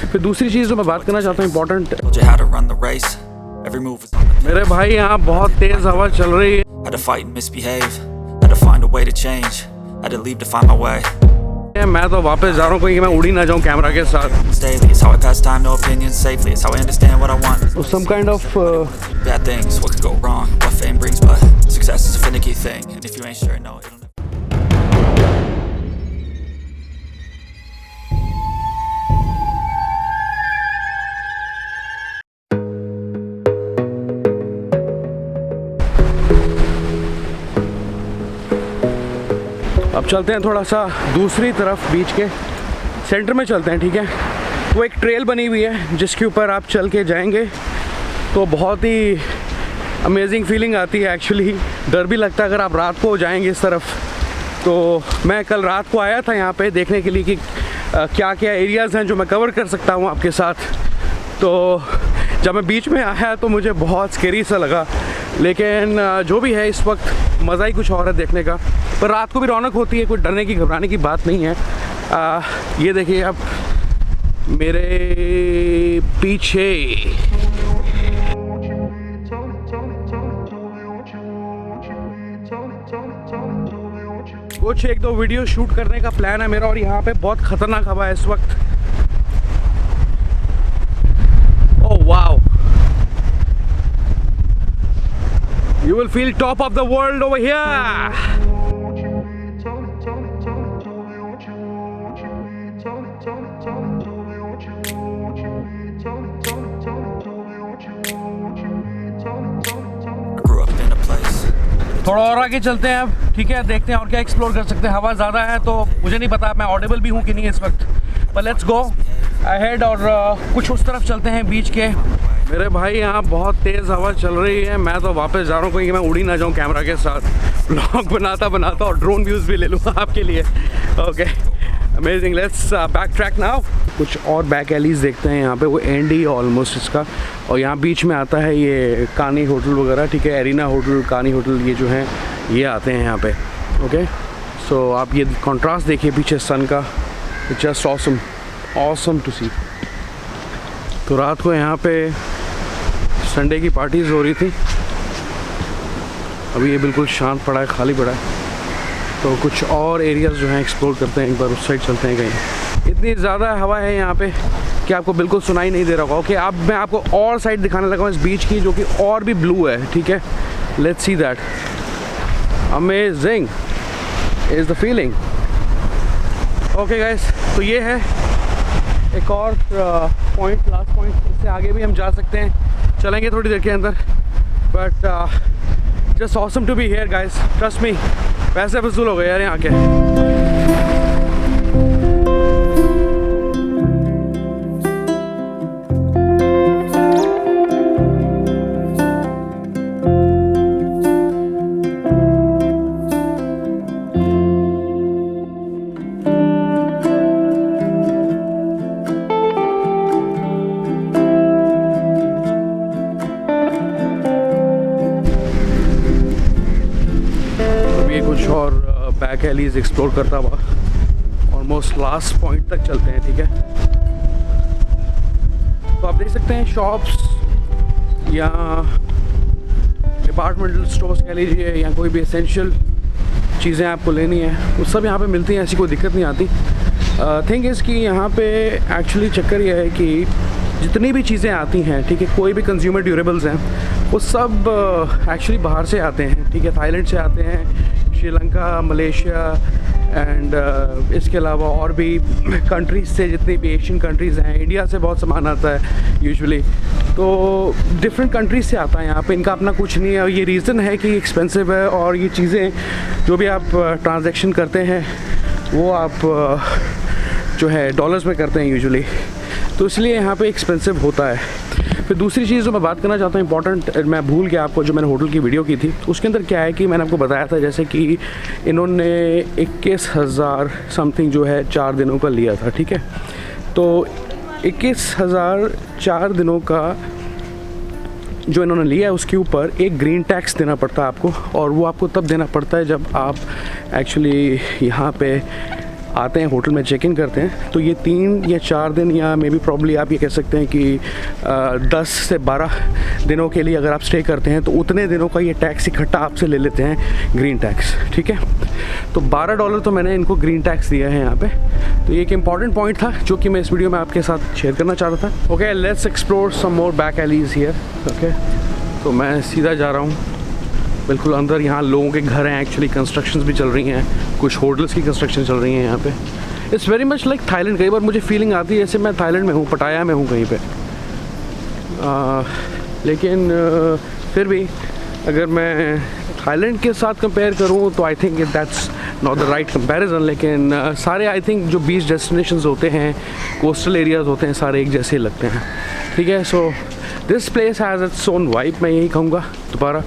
फिर दूसरी चीज़ जो मैं बात करना चाहता हूँ इम्पोर्टेंट, मेरे भाई यहाँ बहुत तेज़ हवा चल रही है। मैं तो वापस जा रहा हूँ कहीं मैं उड़ी ना जाऊँ कैमरा के साथ। Some kind of bad things, what could go wrong, what fame brings, but success is a finicky thing, and if you ain't sure, no, it'll never. अब चलते हैं थोड़ा सा दूसरी तरफ, बीच के सेंटर में चलते हैं, ठीक है। वो एक ट्रेल बनी हुई है जिसके ऊपर आप चल के जाएंगे तो बहुत ही अमेजिंग फीलिंग आती है। एक्चुअली डर भी लगता है अगर आप रात को जाएंगे इस तरफ। तो मैं कल रात को आया था यहाँ पे देखने के लिए कि क्या क्या एरियाज़ हैं जो मैं कवर कर सकता हूँ आपके साथ। तो जब मैं बीच में आया तो मुझे बहुत स्केरी सा लगा, लेकिन जो भी है इस वक्त मज़ा ही कुछ और है देखने का। पर रात को भी रौनक होती है, कोई डरने की घबराने की बात नहीं है। ये देखिए अब मेरे पीछे कुछ एक दो वीडियो शूट करने का प्लान है मेरा, और यहाँ पे बहुत खतरनाक हवा है इस वक्त। Oh wow, you will feel top of the world over here. थोड़ा और आगे चलते हैं अब, ठीक है, देखते हैं और क्या एक्सप्लोर कर सकते हैं। हवा ज़्यादा है तो मुझे नहीं पता मैं ऑडिबल भी हूँ कि नहीं इस वक्त, पर लेट्स गो अहेड और कुछ उस तरफ चलते हैं बीच के। मेरे भाई यहाँ बहुत तेज़ हवा चल रही है, मैं तो वापस जा रहा हूँ कहीं मैं उड़ी ना जाऊँ कैमरा के साथ। ब्लॉग बनाता और ड्रोन व्यूज़ भी ले लूँगा आपके लिए। Okay, amazing, let's back track now. कुछ और बैक एलीज देखते हैं यहाँ पे, वो एंड ही ऑलमोस्ट इसका। और यहाँ बीच में आता है ये कानी होटल वगैरह, ठीक है, एरिना होटल, कानी होटल, ये जो हैं ये आते हैं यहाँ पे। ओके, सो आप ये कॉन्ट्रास्ट देखिए पीछे सन का, जस्ट ऑसम टू सी। तो रात को यहाँ पे संडे की पार्टीज़ हो रही थी, अभी ये बिल्कुल शांत पड़ा है, खाली पड़ा है। तो कुछ और एरियाज़ जो हैं एक्सप्लोर करते हैं, एक बार उस साइड चलते हैं कहीं। इतनी ज़्यादा हवा है यहाँ पे कि आपको बिल्कुल सुनाई नहीं दे रहा होगा। ओके, अब मैं आपको और साइड दिखाने लगा हूँ इस बीच की, जो कि और भी ब्लू है, ठीक है। Let's see that, amazing is the feeling. Okay guys, तो ये है एक और पॉइंट, लास्ट पॉइंट। इससे आगे भी हम जा सकते हैं, चलेंगे थोड़ी देर के अंदर, but just awesome to be here guys, trust me. पैसे वसूल हो गए यार यहाँ के। कुछ और बैक एलीज एक्सप्लोर करता हुआ ऑलमोस्ट लास्ट पॉइंट तक चलते हैं, ठीक है। तो आप देख सकते हैं शॉप्स या डिपार्टमेंटल स्टोर्स कह लीजिए, या कोई भी एसेंशियल चीज़ें आपको लेनी है वो सब यहाँ पे मिलती हैं, ऐसी कोई दिक्कत नहीं आती। थिंग इज़ कि यहाँ पे एक्चुअली चक्कर ये है कि जितनी भी चीज़ें आती हैं, ठीक है, कोई भी कंज्यूमर ड्यूरेबल्स हैं, वो सब एक्चुअली बाहर से आते हैं, ठीक है। थाईलैंड से आते हैं, श्रीलंका, मलेशिया एंड इसके अलावा और भी कंट्रीज़ से, जितनी भी एशियन कंट्रीज़ हैं, इंडिया से बहुत सामान आता है यूजुअली। तो डिफरेंट कंट्रीज़ से आता है यहाँ पे, इनका अपना कुछ नहीं है। ये रीज़न है कि एक्सपेंसिव है, और ये चीज़ें जो भी आप ट्रांजैक्शन करते हैं वो आप जो है डॉलर्स में करते हैं यूजुअली, तो इसलिए यहाँ पे एक्सपेंसिव होता है। फिर दूसरी चीज़ जो मैं बात करना चाहता हूँ इंपॉर्टेंट, मैं भूल गया आपको, जो मैंने होटल की वीडियो की थी उसके अंदर क्या है कि मैंने आपको बताया था जैसे कि इन्होंने 21,000 समथिंग जो है 4 दिनों का लिया था, ठीक है। तो 21,000 4 दिनों का जो इन्होंने लिया है उसके ऊपर एक ग्रीन टैक्स देना पड़ता है आपको, और वो आपको तब देना पड़ता है जब आप एक्चुअली यहाँ पे आते हैं होटल में चेक इन करते हैं, तो ये 3 या 4 दिन या मे बी प्रॉब्ली आप ये कह सकते हैं कि 10 से 12 दिनों के लिए अगर आप स्टे करते हैं तो उतने दिनों का ये टैक्स इकट्ठा आपसे ले लेते हैं, ग्रीन टैक्स। ठीक है, तो $12 तो मैंने इनको ग्रीन टैक्स दिया है यहाँ पे। तो ये एक इम्पॉर्टेंट पॉइंट था जो कि मैं इस वीडियो में आपके साथ शेयर करना चाह रहा था। Okay, let's explore some more back alleys here. Okay, तो मैं सीधा जा रहा हूँ बिल्कुल अंदर। यहाँ लोगों के घर हैं, एक्चुअली कंस्ट्रक्शंस भी चल रही हैं, कुछ होटल्स की कंस्ट्रक्शन चल रही हैं यहाँ पे। It's very much like Thailand. कई बार मुझे फीलिंग आती है जैसे मैं थाईलैंड में हूँ, पटाया में हूँ कहीं पे। लेकिन फिर भी अगर मैं थाईलैंड के साथ कंपेयर करूँ तो I think that's not the right comparison. लेकिन सारे आई थिंक जो बीच डेस्टिनेशंस होते हैं, कोस्टल एरियाज़ होते हैं, सारे एक जैसे ही लगते हैं। ठीक है, so this place has its own vibe, मैं यही कहूँगा दोबारा।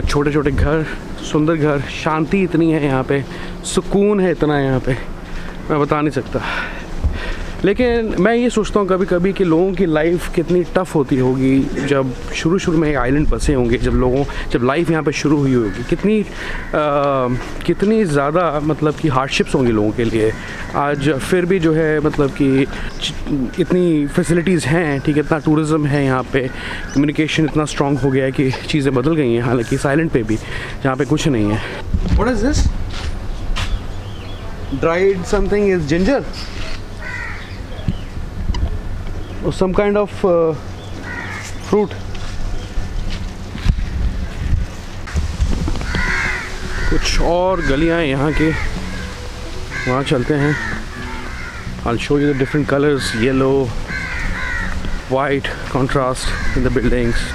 छोटे छोटे घर, सुंदर घर, शांति इतनी है यहाँ पे, सुकून है इतना यहाँ पे, मैं बता नहीं सकता। लेकिन मैं ये सोचता हूँ कभी कभी कि लोगों की लाइफ कितनी टफ़ होती होगी जब शुरू में आइलैंड बसे होंगे, जब लाइफ यहाँ पे शुरू हुई होगी, कितनी ज़्यादा मतलब कि हार्डशिप्स होंगी लोगों के लिए। आज फिर भी जो है मतलब कि इतनी फैसिलिटीज़ हैं, ठीक है, इतना टूरिज़्म है यहाँ पे, कम्युनिकेशन इतना स्ट्रॉन्ग हो गया है कि चीज़ें बदल गई हैं। हालांकि इस आइलैंड पे भी जहाँ पे कुछ नहीं है। What is this? Dried something is ginger or some kind of fruit. कुछ और गलियां हैं यहाँ के, वहाँ चलते हैं। I'll show you the different colors, yellow, white contrast in the buildings.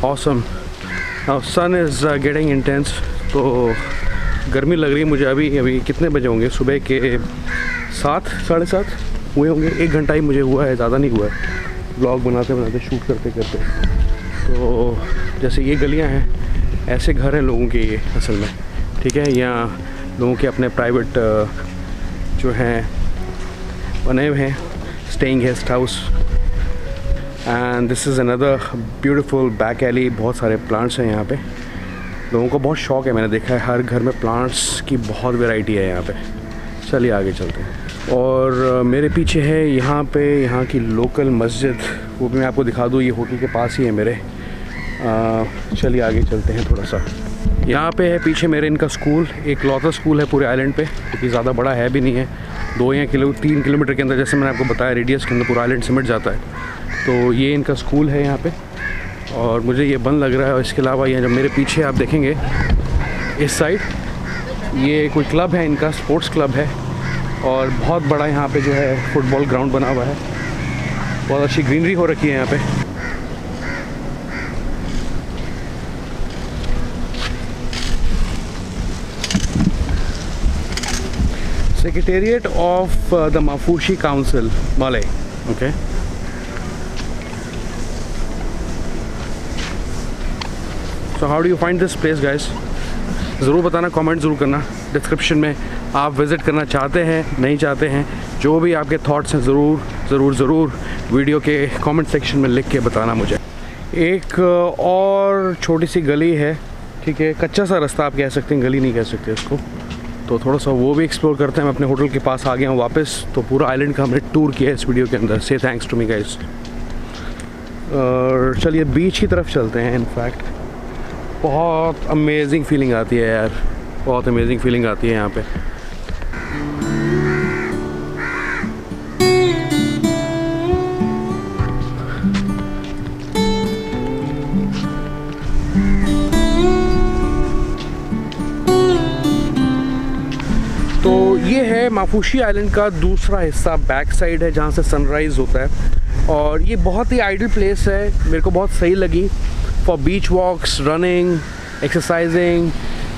Awesome. Now sun is getting intense, तो गर्मी लग रही है मुझे। अभी कितने बजे होंगे? सुबह के 7, 7:30 हुए होंगे। 1 घंटा ही मुझे हुआ है, ज़्यादा नहीं हुआ है ब्लॉग बनाते बनाते, शूट करते करते। तो जैसे ये गलियां हैं, ऐसे घर हैं लोगों के ये असल में। ठीक है, यहाँ लोगों के अपने प्राइवेट जो हैं बने हुए हैं, staying guest house. And this is another beautiful back alley. बहुत सारे प्लांट्स हैं यहाँ पे, लोगों को बहुत शौक़ है। मैंने देखा है हर घर में प्लांट्स की बहुत वैरायटी है यहाँ पे। चलिए आगे चलते हैं। और मेरे पीछे है यहाँ की लोकल मस्जिद, वो भी मैं आपको दिखा दूँ। ये होटल के पास ही है मेरे। चलिए आगे चलते हैं थोड़ा सा। यहाँ पे है पीछे मेरे इनका स्कूल, एक लौता स्कूल है पूरे आइलैंड पे, क्योंकि ज़्यादा बड़ा है भी नहीं है। 2 या 3 किलोमीटर के अंदर, जैसे मैंने आपको बताया, रेडियस के अंदर पूरा आइलैंड सिमट जाता है। तो ये इनका स्कूल है यहाँ पे, और मुझे ये बंद लग रहा है। और इसके अलावा यहाँ जब मेरे पीछे आप देखेंगे इस साइड, ये कोई क्लब है इनका, स्पोर्ट्स क्लब है, और बहुत बड़ा यहाँ पे जो है फुटबॉल ग्राउंड बना हुआ है। बहुत अच्छी ग्रीनरी हो रखी है यहाँ पे। Secretariat of the Maafushi council Male. Okay, so how do you find this place guys? ज़रूर बताना, कमेंट ज़रूर करना डिस्क्रिप्शन में। आप विज़िट करना चाहते हैं, नहीं चाहते हैं, जो भी आपके थॉट्स हैं ज़रूर वीडियो के कमेंट सेक्शन में लिख के बताना मुझे। एक और छोटी सी गली है, ठीक है, कच्चा सा रास्ता आप कह सकते हैं, गली नहीं कह सकते इसको। तो थोड़ा सा वो भी एक्सप्लोर करते हैं। मैं अपने होटल के पास आ गया हूँ वापस। तो पूरा आइलैंड का हमने टूर किया इस वीडियो के अंदर। से थैंक्स टू मी गाइस। और चलिए बीच की तरफ चलते हैं। इनफैक्ट बहुत अमेजिंग फीलिंग आती है यार, बहुत अमेजिंग फीलिंग आती है यहाँ पे। तो ये है माफूशी आइलैंड का दूसरा हिस्सा, बैक साइड है, जहाँ से सनराइज़ होता है। और ये बहुत ही आइडियल प्लेस है, मेरे को बहुत सही लगी for beach walks, running, exercising.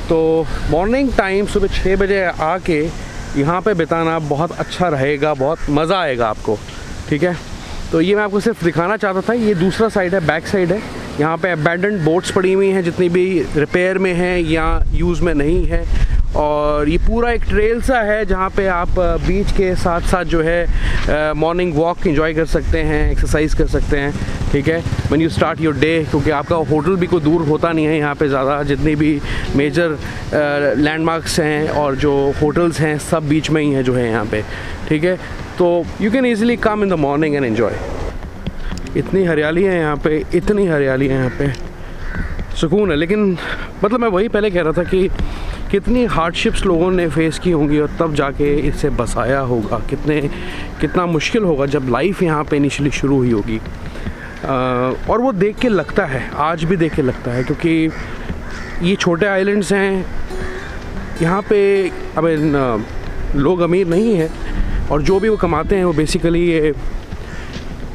तो मॉर्निंग टाइम सुबह 6 बजे आके यहाँ पे बिताना बहुत अच्छा रहेगा, बहुत मज़ा आएगा आपको। ठीक है, तो ये मैं आपको सिर्फ दिखाना चाहता था। ये दूसरा साइड है, बैक साइड है। यहाँ पे अबैंडन्ड बोट्स पड़ी हुई हैं, जितनी भी रिपेयर में हैं या यूज़ में नहीं है। और ये पूरा एक ट्रेल सा है जहाँ पे आप बीच के साथ साथ जो है मॉर्निंग वॉक एंजॉय कर सकते हैं, एक्सरसाइज कर सकते हैं, ठीक है, when you start your day. क्योंकि आपका होटल भी कोई दूर होता नहीं है यहाँ पे ज़्यादा, जितनी भी मेजर लैंडमार्क्स हैं और जो होटल्स हैं सब बीच में ही है जो है यहाँ पे, ठीक है। तो you can easily come in the morning and enjoy. इतनी हरियाली है यहाँ पे, इतनी हरियाली है यहाँ पे, सुकून है। लेकिन मतलब मैं वही पहले कह रहा था कि कितनी हार्डशिप्स लोगों ने फेस की होंगी और तब जाके इसे बसाया होगा, कितना मुश्किल होगा जब लाइफ यहाँ पे इनिशियली शुरू हुई होगी। और वो देख के लगता है, आज भी देख के लगता है, क्योंकि ये छोटे आइलैंड्स हैं यहाँ पे। अब लोग अमीर नहीं हैं और जो भी वो कमाते हैं वो basically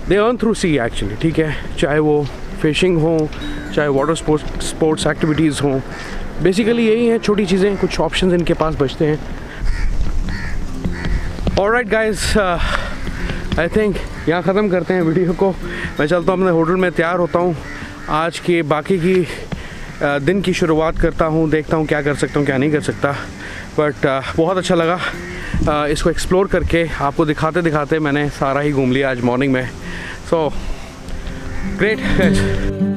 they earn through sea actually, ठीक है। चाहे वो फिशिंग हो, चाहे वाटर स्पोर्ट्स एक्टिविटीज़ हों, बेसिकली यही हैं छोटी चीज़ें, कुछ ऑप्शंस इनके पास बचते हैं। ऑलराइट गाइस, आई थिंक यहाँ ख़त्म करते हैं वीडियो को। मैं चलता हूँ अपने होटल में, तैयार होता हूँ, आज के बाकी की दिन की शुरुआत करता हूँ, देखता हूँ क्या कर सकता हूँ क्या नहीं कर सकता। बट बहुत अच्छा लगा इसको एक्सप्लोर करके, आपको दिखाते दिखाते मैंने सारा ही घूम लिया आज मॉर्निंग में। So great.